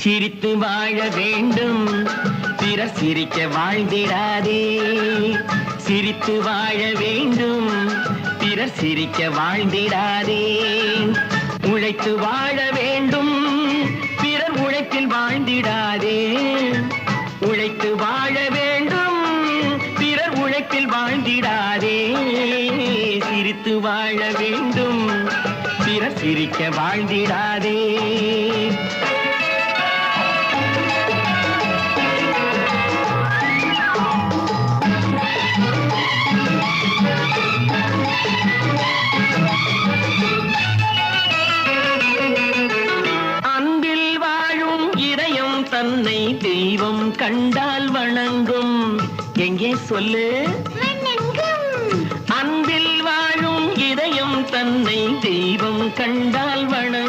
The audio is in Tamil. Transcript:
சிரித்து வாழ வேண்டும், பிறர் சிரிக்க வாழ்ந்திடாதே. சிரித்து வாழ வேண்டும், பிறர் சிரிக்க வாழ்ந்திடாதே. உழைத்து வாழ வேண்டும், பிறர் உழைப்பில் வாழ்ந்திடாதே. உழைத்து வாழ வேண்டும், பிறர் உழைப்பில் வாழ்ந்திடாதே. சிரித்து வாழ வேண்டும், பிறர் சிரிக்க வாழ்ந்திடாதே. அன்பில் வாழும் இதயம் தன்னை தெய்வம் கண்டால் வணங்கும். எங்கே சொல்லு? அன்பில் வாழும் இதயம் தன்னை தெய்வம் கண்டால் வணங்கும்.